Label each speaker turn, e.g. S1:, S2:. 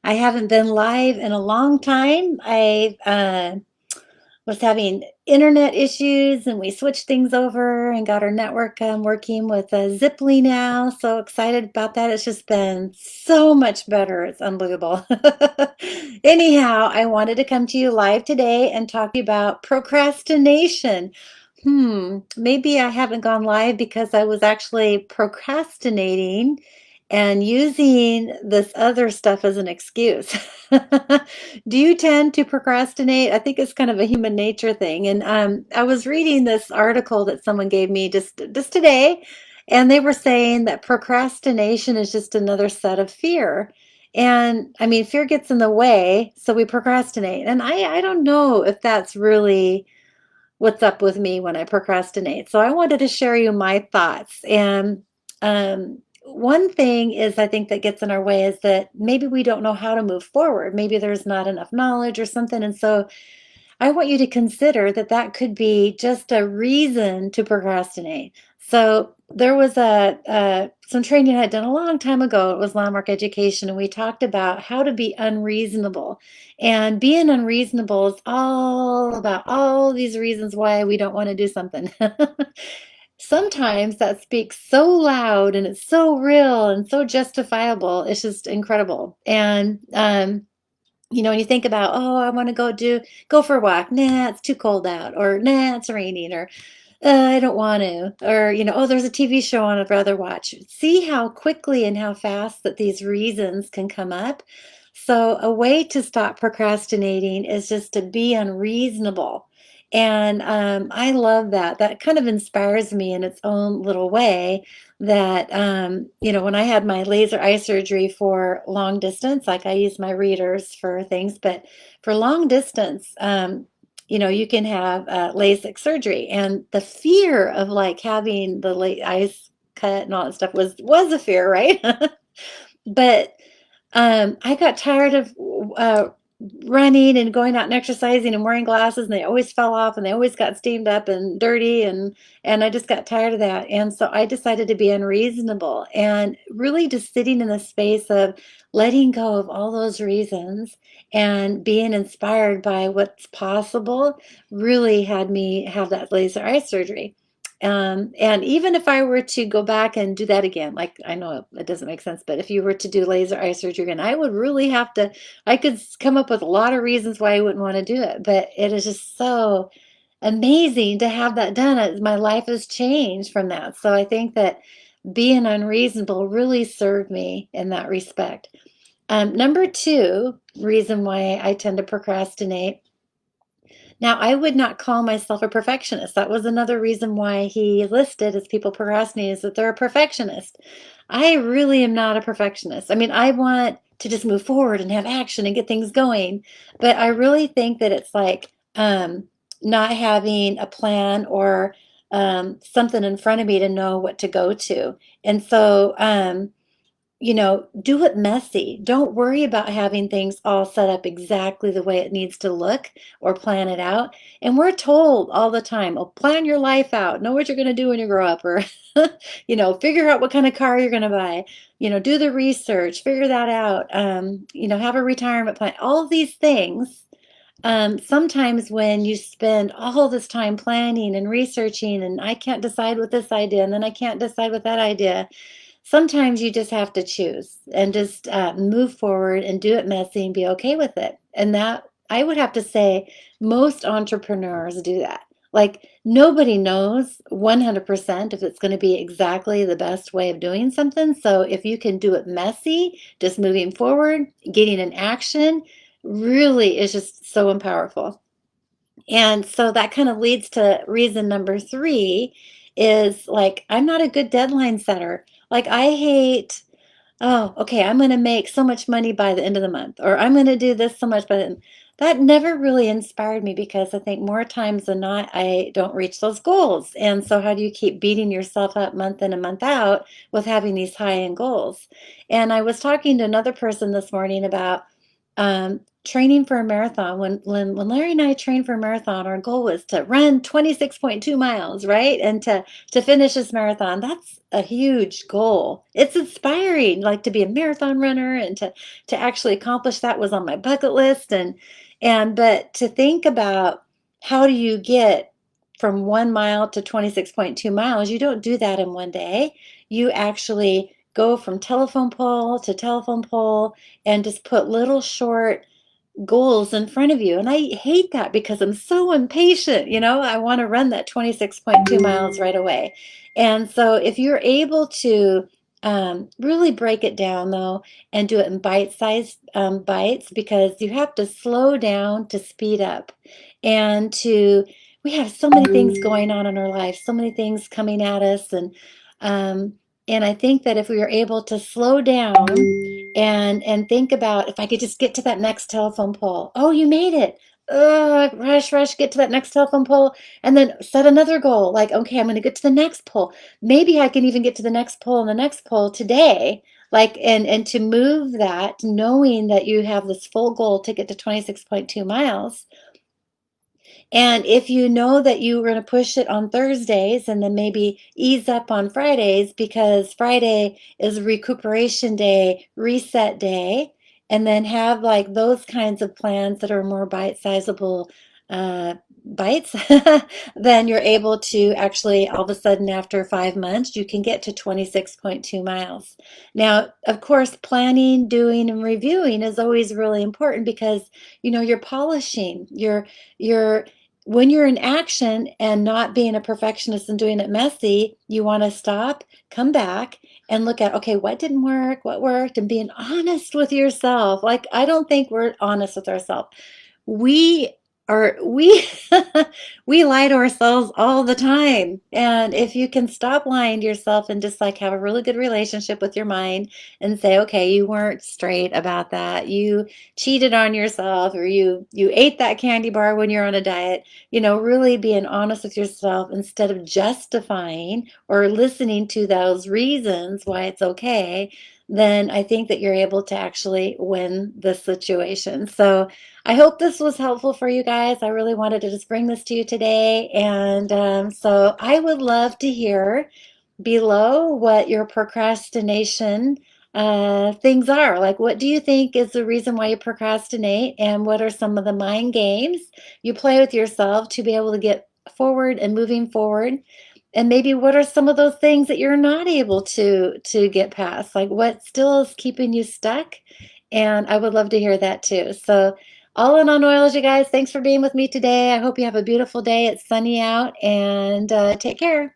S1: I haven't been live in a long time. I was having internet issues and we switched things over and got our network working with Ziply now. So excited about that. It's just been so much better. It's unbelievable. Anyhow, I wanted to come to you live today and talk to you about procrastination. Maybe I haven't gone live because I was actually procrastinating and using this other stuff as an excuse. Do you tend to procrastinate? I think it's kind of a human nature thing. And I was reading this article that someone gave me just today, and they were saying that procrastination is just another set of fear. And I mean, fear gets in the way, so we procrastinate. And I don't know if that's really what's up with me when I procrastinate. So I wanted to share you my thoughts. And one thing is, I think that gets in our way is that maybe we don't know how to move forward. Maybe there's not enough knowledge or something. And so I want you to consider that that could be just a reason to procrastinate. So there was some training I had done a long time ago. It was landmark education, and we talked about how to be unreasonable. And being unreasonable is all about all these reasons why we don't want to do something. Sometimes that speaks so loud and it's so real and so justifiable. It's just incredible. And when you think about, oh, I want to go for a walk. Nah, it's too cold out, or nah, it's raining, or I don't want to, or oh, there's a TV show on I'd rather watch. See how quickly and how fast that these reasons can come up. So a way to stop procrastinating is just to be unreasonable. And I love that. That kind of inspires me in its own little way that when I had my laser eye surgery for long distance, like I use my readers for things, but for long distance, you can have LASIK surgery, and the fear of like having the eyes cut and all that stuff was a fear, right? But I got tired of uh, running and going out and exercising and wearing glasses, and they always fell off and they always got steamed up and dirty, and I just got tired of that. And so I decided to be unreasonable and really just sitting in the space of letting go of all those reasons and being inspired by what's possible really had me have that laser eye surgery. And even if I were to go back and do that again, like I know it doesn't make sense, but if you were to do laser eye surgery again, I would really have to, I could come up with a lot of reasons why I wouldn't want to do it. But it is just so amazing to have that done. My life has changed from that. So I think that being unreasonable really served me in that respect. Number two reason why I tend to procrastinate. Now, I would not call myself a perfectionist. That was another reason why he listed as people procrastinate is that they're a perfectionist. I really am not a perfectionist. I mean, I want to just move forward and have action and get things going, but I really think that it's like not having a plan or something in front of me to know what to go to. And so, do it messy. Don't worry about having things all set up exactly the way it needs to look or plan it out. And we're told all the time, oh, plan your life out, know what you're going to do when you grow up, or, figure out what kind of car you're going to buy, do the research, figure that out, have a retirement plan, all of these things. Sometimes when you spend all this time planning and researching, and I can't decide with this idea, and then I can't decide with that idea, sometimes you just have to choose and just move forward and do it messy and be okay with it. And that I would have to say most entrepreneurs do that. Like nobody knows 100% if it's going to be exactly the best way of doing something. So if you can do it messy, just moving forward, getting an action really is just so powerful. And so that kind of leads to reason number three is like, I'm not a good deadline setter. Like, I hate, oh, okay, I'm going to make so much money by the end of the month, or I'm going to do this so much by the end. That never really inspired me because I think more times than not, I don't reach those goals. And so, how do you keep beating yourself up month in and month out with having these high end goals? And I was talking to another person this morning about training for a marathon, when Larry and I trained for a marathon, our goal was to run 26.2 miles, right? And to finish this marathon. That's a huge goal. It's inspiring, like to be a marathon runner and to actually accomplish that was on my bucket list. And but to think about how do you get from 1 mile to 26.2 miles, you don't do that in one day. You actually go from telephone pole to telephone pole and just put little short goals in front of you. And I hate that because I'm so impatient. I want to run that 26.2 miles right away. And so if you're able to really break it down though and do it in bite-sized bites, because you have to slow down to speed up and to we have so many things going on in our life, so many things coming at us, um, and I think that if we were able to slow down and think about if I could just get to that next telephone pole. Oh, you made it. Rush, rush, get to that next telephone pole, and then set another goal. Like, okay, I'm going to get to the next pole. Maybe I can even get to the next pole and the next pole today. Like, and to move that, knowing that you have this full goal to get to 26.2 miles, and if you know that you were going to push it on Thursdays and then maybe ease up on Fridays because Friday is recuperation day, reset day, and then have like those kinds of plans that are more bite-sizable bites, then you're able to actually all of a sudden after 5 months, you can get to 26.2 miles. Now, of course, planning, doing, and reviewing is always really important because you're polishing, you're when you're in action and not being a perfectionist and doing it messy, you want to stop, come back, and look at, okay, what didn't work, what worked, and being honest with yourself. Like, I don't think we're honest with ourselves. We we lie to ourselves all the time. And if you can stop lying to yourself and just like have a really good relationship with your mind and say, okay, you weren't straight about that. You cheated on yourself, or you ate that candy bar when you're on a diet, really being honest with yourself instead of justifying or listening to those reasons why it's okay, then I think that you're able to actually win the situation. So I hope this was helpful for you guys. I really wanted to just bring this to you today. And so I would love to hear below what your procrastination things are. Like, what do you think is the reason why you procrastinate? And what are some of the mind games you play with yourself to be able to get forward and moving forward? And maybe what are some of those things that you're not able to get past? Like, what still is keeping you stuck? And I would love to hear that too. So all in on oils, you guys. Thanks for being with me today. I hope you have a beautiful day. It's sunny out, and take care.